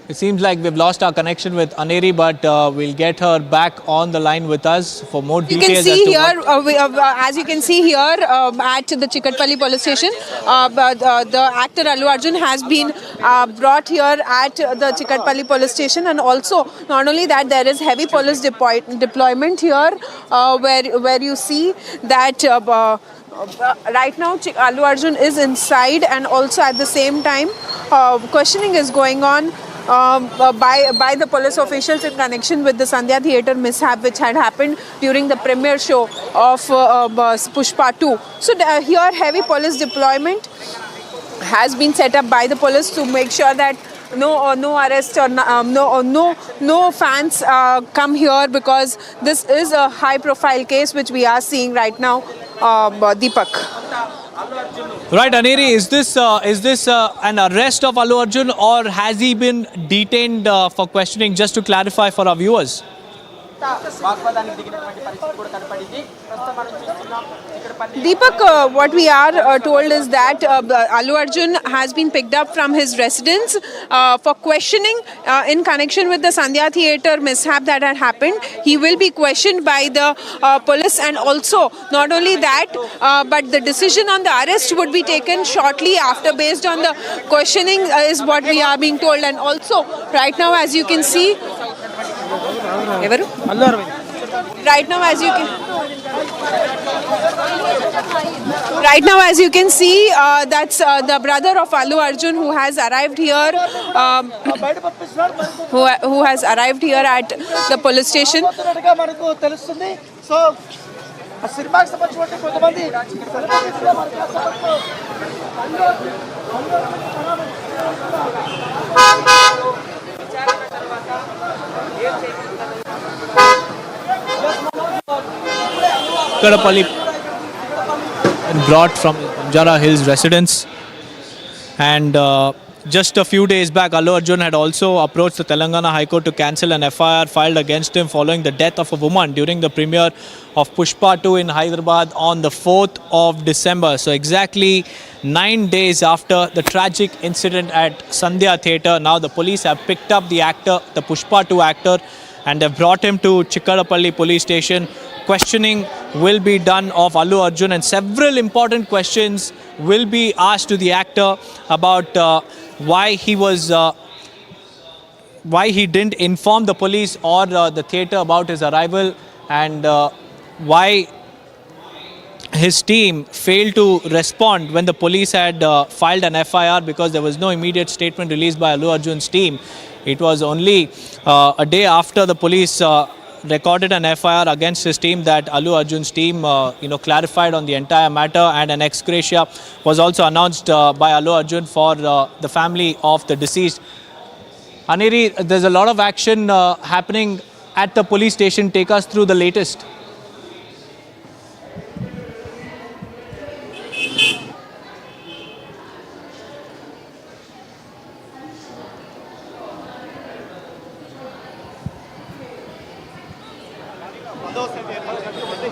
It seems like we've lost our connection with Aneri, but we'll get her back on the line with us for more You details. can see here, as you can see here at the Chikatpalli police station, the actor Allu Arjun has been brought here at the Chikatpalli police station, and also not only that, there is heavy police deployment here, where you see that. Right now, Allu Arjun is inside, and also at the same time, questioning is going on by the police officials in connection with the Sandhya Theatre mishap which had happened during the premiere show of Pushpa 2. So here, heavy police deployment has been set up by the police to make sure that no arrest or no fans come here, because this is a high profile case which we are seeing right now. Deepak. Right, Aneri, is this an arrest of Allu Arjun, or has he been detained for questioning? Just to clarify for our viewers. Deepak, what we are told is that Allu Arjun has been picked up from his residence for questioning in connection with the Sandhya Theatre mishap that had happened. He will be questioned by the police, and also not only that, but the decision on the arrest would be taken shortly after, based on the questioning is what we are being told. And also right now, as you can see, as you can see, that's the brother of Allu Arjun who has arrived here, who has arrived here at the police station. Chikatpalli brought from Banjara Hills residence, and just a few days back, Allu Arjun had also approached the Telangana High Court to cancel an FIR filed against him following the death of a woman during the premiere of Pushpa 2 in Hyderabad on the 4th of December. So exactly 9 days after the tragic incident at Sandhya Theatre, now the police have picked up the actor, the Pushpa 2 actor, and they've brought him to Chikatpalli police station. Questioning will be done of Allu Arjun, and several important questions will be asked to the actor about why he didn't inform the police or the theatre about his arrival, and why his team failed to respond when the police had filed an FIR, because there was no immediate statement released by Allu Arjun's team. It was only a day after the police recorded an FIR against his team that Allu Arjun's team clarified on the entire matter, and an ex gratia was also announced by Allu Arjun for the family of the deceased. Aneri, there's a lot of action happening at the police station. Take us through the latest.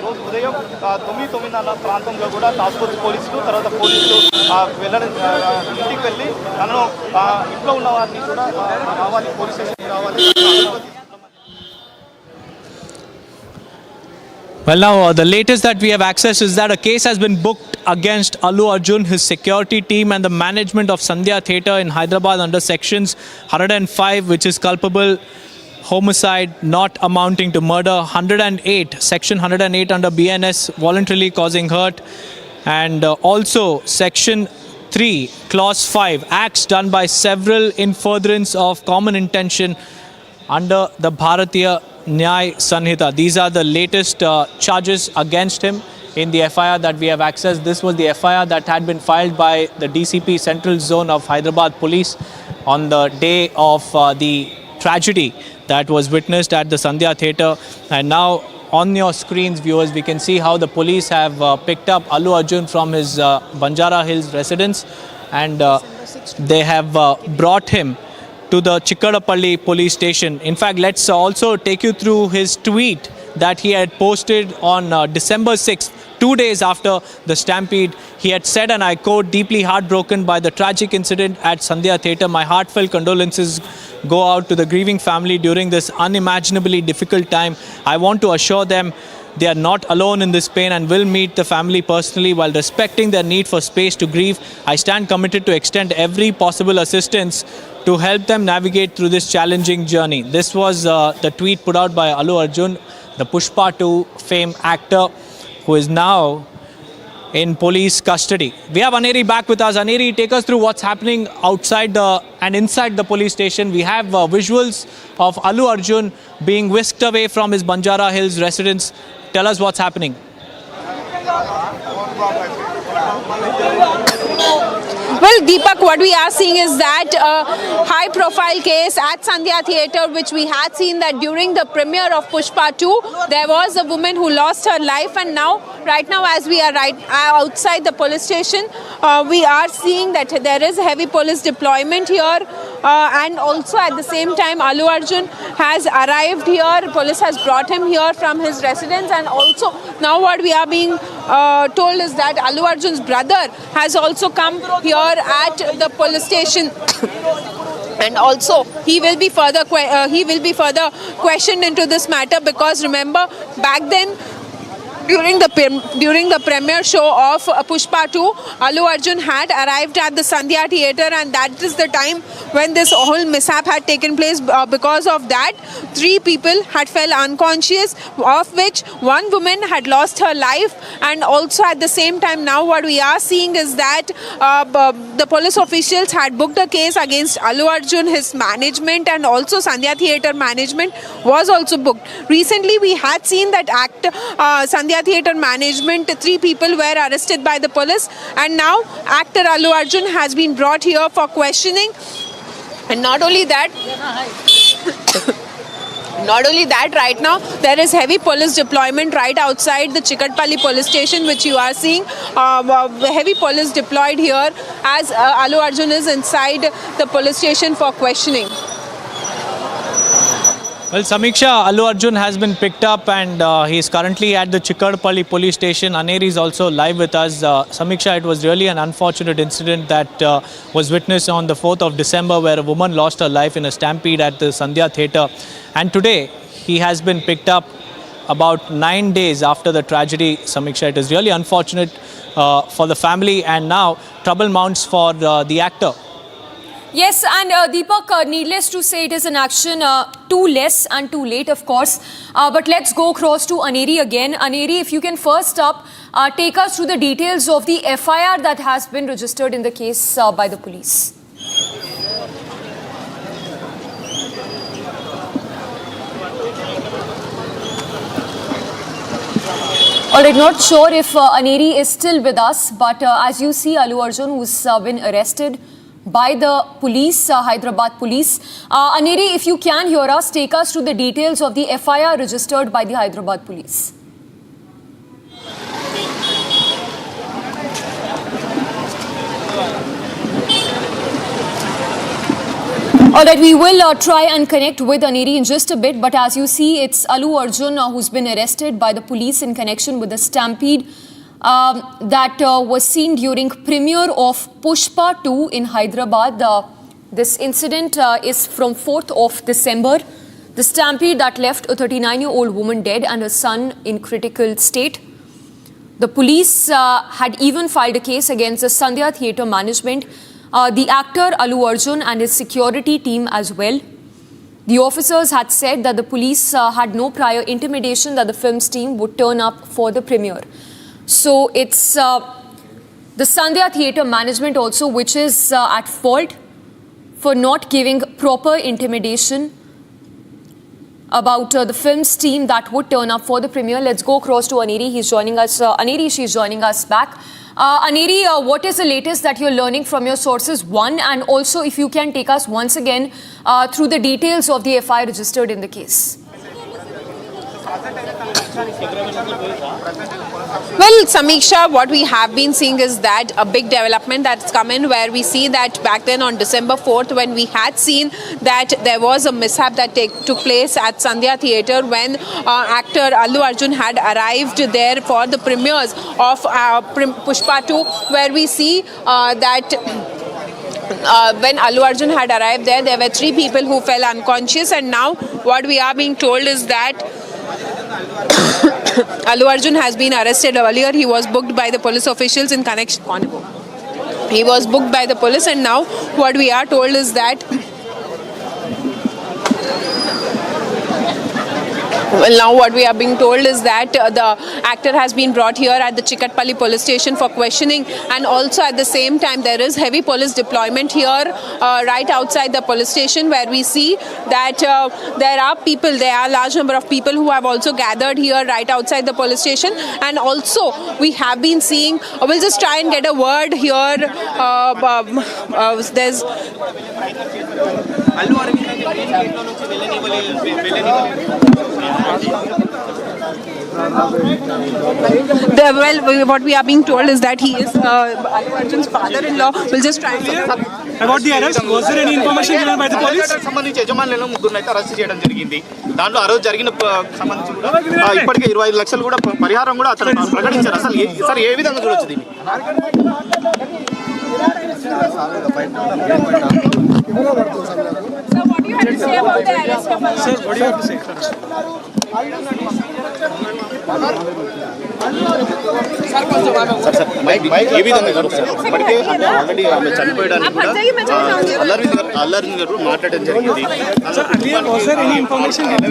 ఈరోజు ఉదయం 9:09 ప్రాంతంలో కూడా task force పోలీసులు తర్వాత పోలీసులు ఇంటికి వెళ్ళి తనను ఇంట్లో ఉన్న వారిని కూడా రావాలి, పోలీస్ స్టేషన్కి రావాలి. Well, now the latest that we have access is that a case has been booked against Allu Arjun, his security team, and the management of Sandhya Theatre in Hyderabad under sections 105, which is culpable homicide not amounting to murder, 108, section 108 under BNS, voluntarily causing hurt, and also section 3, clause 5, acts done by several in furtherance of common intention under the Bharatiya Nyay Sanhita. These are the latest charges against him in the FIR that we have accessed. This was the FIR that had been filed by the DCP Central Zone of Hyderabad Police on the day of the tragedy that was witnessed at the Sandhya Theatre. And now on your screens, viewers, we can see how the police have picked up Allu Arjun from his Banjara Hills residence, and they have brought him to the Chikatpalli police station. In fact, let's also take you through his tweet that he had posted on December 6th, 2 days after the stampede. He had said, and I quote, "Deeply heartbroken by the tragic incident at Sandhya Theatre. My heartfelt condolences go out to the grieving family during this unimaginably difficult time. I want to assure them they are not alone in this pain and will meet the family personally while respecting their need for space to grieve. I stand committed to extend every possible assistance to help them navigate through this challenging journey. This was the tweet put out by Allu Arjun, the Pushpa 2 fame actor, who is now in police custody. We have Aneri back with us. Aneri, take us through what's happening outside and inside the police station. We have visuals of Allu Arjun being whisked away from his Banjara Hills residence. Tell us what's happening. Well, Deepak, what we are seeing is that high-profile case at Sandhya Theatre, which we had seen that during the premiere of Pushpa 2, there was a woman who lost her life, and now, right now, as we are outside the police station, we are seeing that there is heavy police deployment here, and also at the same time, Allu Arjun has arrived here. Police has brought him here from his residence, and also now what we are being told is that Allu Arjun's brother has also come here at the police station. And also he will be further questioned into this matter, because remember, back then during the premiere show of Pushpa 2, Allu Arjun had arrived at the Sandhya Theatre, and that is the time when this whole mishap had taken place. Because of that, 3 people had fell unconscious, of which 1 woman had lost her life. And also at the same time, now what we are seeing is that the police officials had booked a case against Allu Arjun. His management and also Sandhya Theatre management was also booked. Recently we had seen that Sandhya Theatre management, 3 people were arrested by the police, and now actor Allu Arjun has been brought here for questioning. And not only that, right now there is heavy police deployment right outside the Chikatpalli police station, which you are seeing. Heavy police deployed here as Allu Arjun is inside the police station for questioning. Well, Samiksha, Allu Arjun has been picked up and he is currently at the Chikatpalli police station. Aneri is also live with us. Samiksha, it was really an unfortunate incident that was witnessed on the 4th of December, where a woman lost her life in a stampede at the Sandhya Theatre. And today, he has been picked up about 9 days after the tragedy. Samiksha, it is really unfortunate for the family, and now trouble mounts for the actor. Yes, and Deepak, needless to say, it is an action too less and too late, of course. But let's go across to Aneri again. Aneri, if you can first up take us through the details of the FIR that has been registered in the case by the police. Alright, not sure if Aneri is still with us, but as you see, Allu Arjun, who's been arrested by the police, Hyderabad police. Aneri, if you can hear us, take us through the details of the FIR registered by the Hyderabad police. Alright, we will try and connect with Aneri in just a bit, but as you see, it's Allu Arjun who's been arrested by the police in connection with the stampede that was seen during premiere of Pushpa 2 in Hyderabad. This incident is from 4th of December. The stampede that left a 39-year-old woman dead and her son in critical state. The police had even filed a case against the Sandhya Theatre management, the actor Allu Arjun and his security team as well. The officers had said that the police had no prior intimidation that the film's team would turn up for the premiere. So it's the Sandhya Theatre management also which is at fault for not giving proper intimidation about the film's team that would turn up for the premiere. Let's go across to Aneri. He's joining us. Aneri, she's joining us back. Aneri, what is the latest that you're learning from your sources? One, and also if you can take us once again through the details of the FIR registered in the case. Well, Samiksha, what we have been seeing is that a big development that's come in, where we see that back then on December 4th, when we had seen that there was a mishap that took place at Sandhya Theatre when actor Allu Arjun had arrived there for the premieres of Pushpa 2, where we see that when Allu Arjun had arrived there were 3 people who fell unconscious, and now what we are being told is that Allu Arjun has been arrested earlier. He was booked by the police officials in connection. He was booked by the police, and now what we are told is that the actor has been brought here at the Chikatpalli police station for questioning, and also at the same time there is heavy police deployment here right outside the police station, where we see that there are large number of people who have also gathered here right outside the police station. And also we have been seeing, we'll just try and get a word here. There's what we are being told is that he is Allu Arjun's father-in-law. We'll just try and About the arrest, was there any information given by the police? సంబంధించి యజమానులను ముగ్గురు అయితే arrest చేయడం జరిగింది. దాంట్లో ఆ రోజు జరిగిన సంబంధించి కూడా ఇప్పటికే 25 లక్షలు కూడా పరిహారం కూడా అతను ప్రకటించారు. అసలు సార్ ఏ విధంగా చూడొచ్చు దీన్ని? So what do you have to say about the arrest of Allu? Sir, what do you have to say? ఏ విధంగా చూడొచ్చు? ఇప్పటికే ఆల్రెడీ ఆమె చనిపోయడానికి కూడా అల్లర్వింద్ గారు మాట్లాడడం జరిగింది.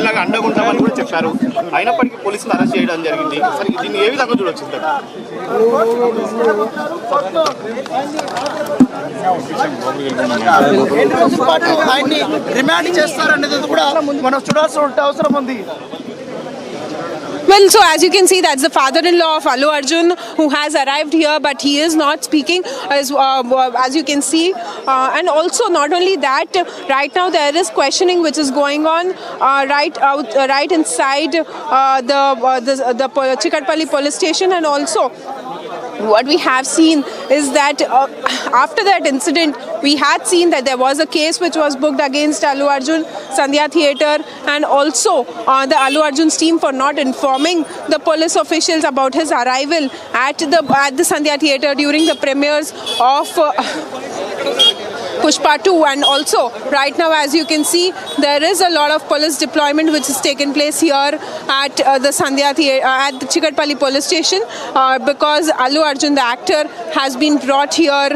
ఎలాగ అండగుంటామని కూడా చెప్పారు. అయినప్పటికీ పోలీసులు అరెస్ట్ చేయడం జరిగింది. సరే దీన్ని ఏ విధంగా చూడొచ్చు? ఆయన్ని రిమాండ్ చేస్తారనేది కూడా మనం చూడాల్సిన అవసరం ఉంది. Well, so as you can see, that's the father-in-law of Allu Arjun who has arrived here, but he is not speaking, as you can see. And also, not only that, right now there is questioning which is going on right inside the Chikatpalli police station. And also, what we have seen is that after that incident, we had seen that there was a case which was booked against Allu Arjun, Sandhya Theatre, and also the Allu Arjun's team for not informing the police officials about his arrival at the Sandhya Theatre during the premieres of Pushpa 2. And also, right now, as you can see, there is a lot of police deployment which has taken place here at the Sandhya Theatre, at the Chikatpalli police station, because Allu Arjun, the actor, has been brought here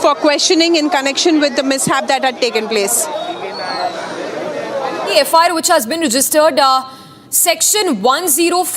for questioning in connection with the mishap that had taken place. The FIR which has been registered, Section 105